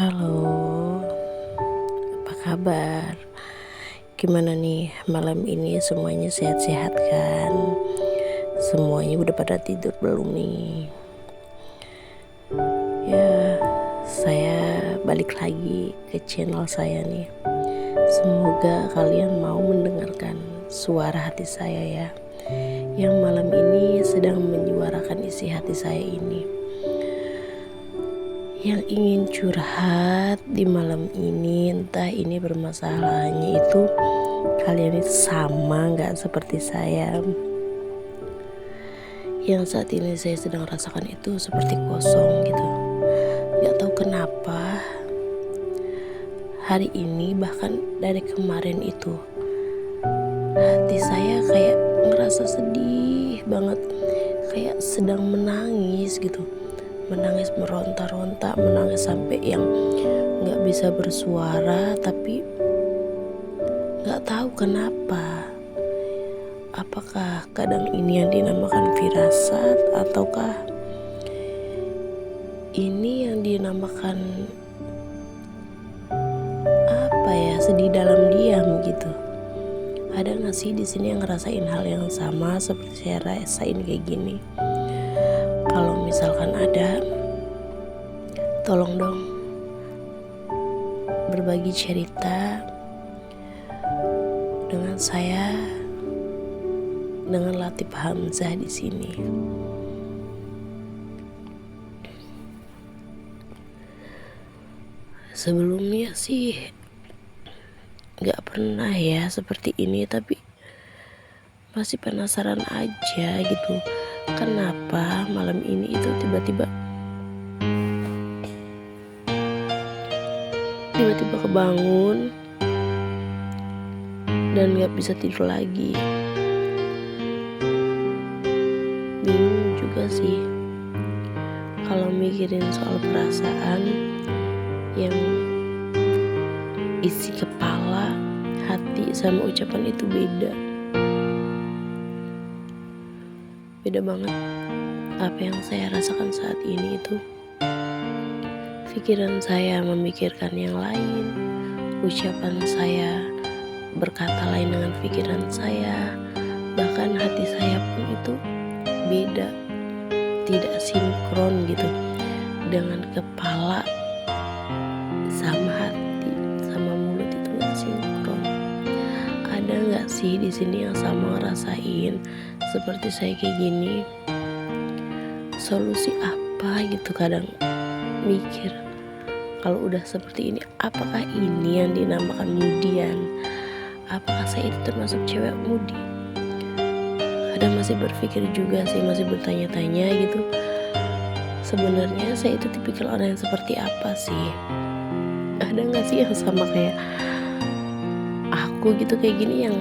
Halo, apa kabar? Gimana nih malam ini, semuanya sehat-sehat kan? Semuanya udah pada tidur belum nih? Ya, saya balik lagi ke channel saya nih. Semoga kalian mau mendengarkan suara hati saya ya, yang malam ini sedang menyuarakan isi hati saya ini. Yang ingin curhat di malam ini, entah ini bermasalahnya itu kalian itu sama gak seperti saya. Yang saat ini saya sedang rasakan itu seperti kosong gitu. Gak tahu kenapa hari ini, bahkan dari kemarin itu, hati saya kayak ngerasa sedih banget, kayak sedang menangis gitu. Menangis meronta-ronta, menangis sampai yang gak bisa bersuara, tapi gak tahu kenapa. Apakah kadang ini yang dinamakan firasat, ataukah ini yang dinamakan apa ya, sedih dalam diam gitu. Ada gak sih di sini yang ngerasain hal yang sama seperti saya rasain kayak gini? Kalau misalkan ada, tolong dong berbagi cerita dengan saya, dengan Latif Hamzah di sini. Sebelumnya sih gak pernah ya seperti ini, tapi masih penasaran aja gitu. Kenapa malam ini itu tiba-tiba kebangun dan gak bisa tidur lagi. Bingung juga sih kalau mikirin soal perasaan yang isi kepala, hati sama ucapan itu beda banget. Apa yang saya rasakan saat ini itu, pikiran saya memikirkan yang lain, ucapan saya berkata lain dengan pikiran saya, bahkan hati saya pun itu beda, tidak sinkron gitu dengan kepala sama hati sama mulut, itu gak sinkron. Ada gak sih di sini yang sama ngerasain seperti saya kayak gini? Solusi apa gitu, kadang mikir kalau udah seperti ini, apakah ini yang dinamakan mudian? Apakah saya itu termasuk cewek mudi? Kadang masih berpikir juga sih, masih bertanya-tanya gitu, sebenarnya saya itu tipikal orang yang seperti apa sih? Ada gak sih yang sama kayak aku gitu, kayak gini, yang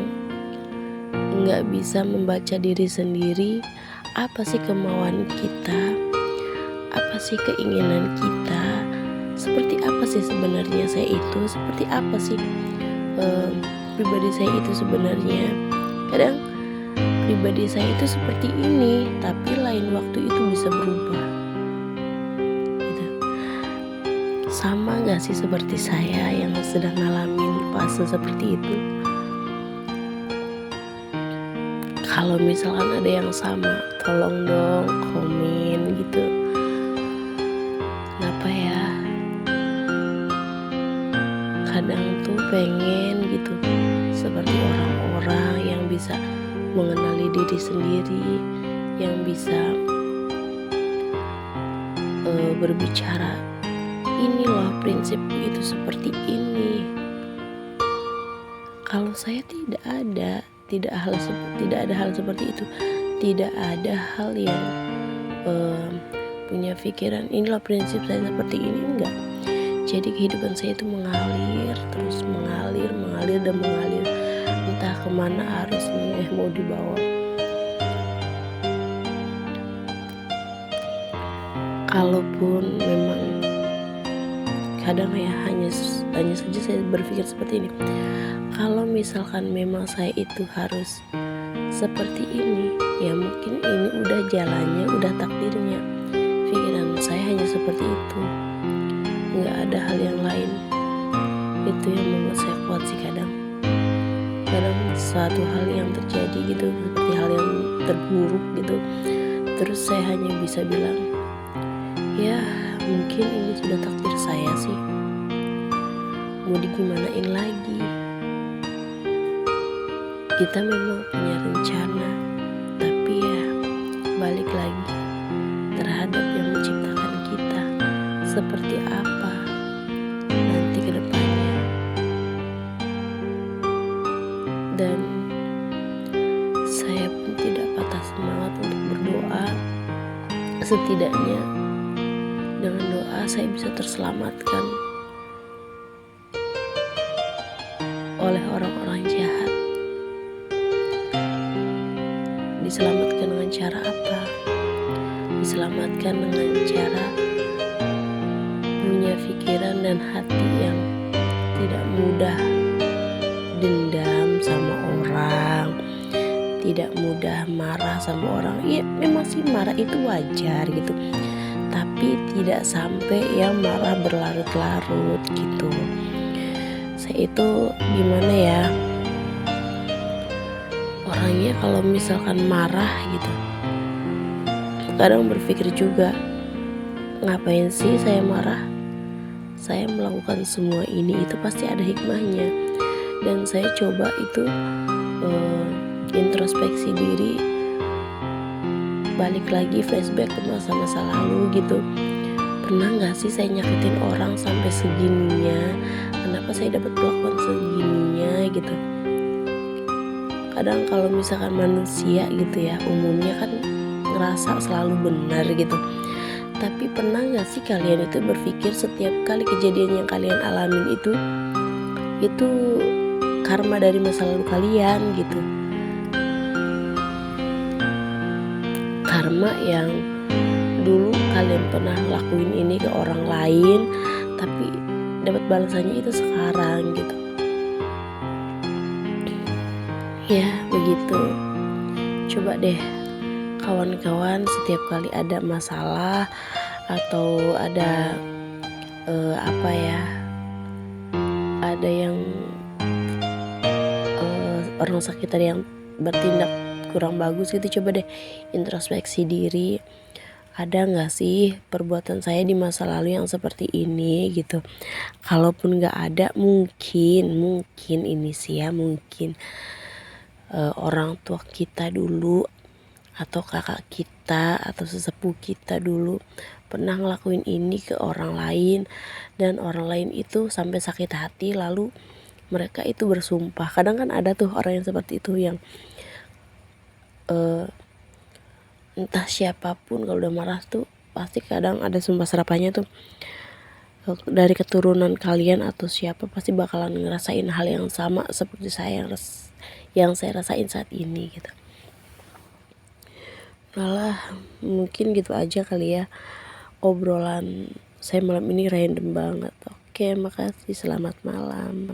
gak bisa membaca diri sendiri? Apa sih kemauan kita? Apa sih keinginan kita? Seperti apa sih sebenarnya saya itu? Seperti apa sih pribadi saya itu sebenarnya? Kadang pribadi saya itu seperti ini, tapi lain waktu itu bisa berubah gitu. Sama gak sih seperti saya yang sedang ngalamin fase seperti itu? Kalau misalkan ada yang sama, tolong dong komen gitu. Kenapa ya? Kadang tuh pengen gitu seperti orang-orang yang bisa mengenali diri sendiri, yang bisa berbicara, ini loh prinsipku itu seperti ini. Kalau saya tidak ada hal seperti itu, tidak ada hal yang punya pikiran inilah prinsip saya seperti ini, enggak. Jadi kehidupan saya itu mengalir terus, mengalir dan mengalir, entah kemana arusnya mau dibawa. Kalaupun memang kadang ya hanya saja saya berpikir seperti ini, kalau misalkan memang saya itu harus seperti ini, ya mungkin ini udah jalannya, udah takdirnya. Pikiran saya hanya seperti itu, nggak ada hal yang lain. Itu yang membuat saya kuat sih kadang suatu hal yang terjadi gitu, seperti hal yang terburuk gitu, terus saya hanya bisa bilang, ya mungkin ini sudah takdir saya sih, mau digimanain lagi. Kita memang punya rencana, tapi ya balik lagi terhadap yang menciptakan kita, seperti apa nanti ke depannya. Dan saya pun tidak patah semangat untuk berdoa. Setidaknya dengan doa saya bisa terselamatkan oleh orang-orang jahat. Diselamatkan dengan cara apa? Diselamatkan dengan cara punya pikiran dan hati yang tidak mudah dendam sama orang, tidak mudah marah sama orang. Ya memang sih marah itu wajar gitu, tapi tidak sampai yang marah berlarut-larut gitu. Saya itu gimana ya, orangnya kalau misalkan marah gitu, kadang berpikir juga, ngapain sih saya marah? Saya melakukan semua ini itu pasti ada hikmahnya. Dan saya coba itu introspeksi diri, balik lagi flashback ke masa-masa lalu gitu. Pernah gak sih saya nyakitin orang sampai segininya? Kenapa saya dapat perlakuan segininya gitu? Kadang kalau misalkan manusia gitu ya, umumnya kan ngerasa selalu benar gitu. Tapi pernah gak sih kalian itu berpikir setiap kali kejadian yang kalian alamin itu karma dari masa lalu kalian gitu. Karma yang dulu kalian pernah lakuin ini ke orang lain, tapi dapat balasannya itu sekarang gitu. Ya begitu. Coba deh kawan-kawan, setiap kali ada masalah atau ada ada yang orang sekitar yang bertindak kurang bagus gitu, coba deh introspeksi diri. Ada gak sih perbuatan saya di masa lalu yang seperti ini gitu? Kalaupun gak ada, mungkin ini sih ya, mungkin orang tua kita dulu atau kakak kita atau sesepuh kita dulu pernah ngelakuin ini ke orang lain, dan orang lain itu sampai sakit hati, lalu mereka itu bersumpah. Kadang kan ada tuh orang yang seperti itu, yang entah siapapun kalau udah marah tuh pasti kadang ada sumpah serapannya tuh, dari keturunan kalian atau siapa pasti bakalan ngerasain hal yang sama seperti saya yang saya rasain saat ini gitu. Malah mungkin gitu aja kali ya obrolan saya malam ini, random banget. Oke, makasih, selamat malam.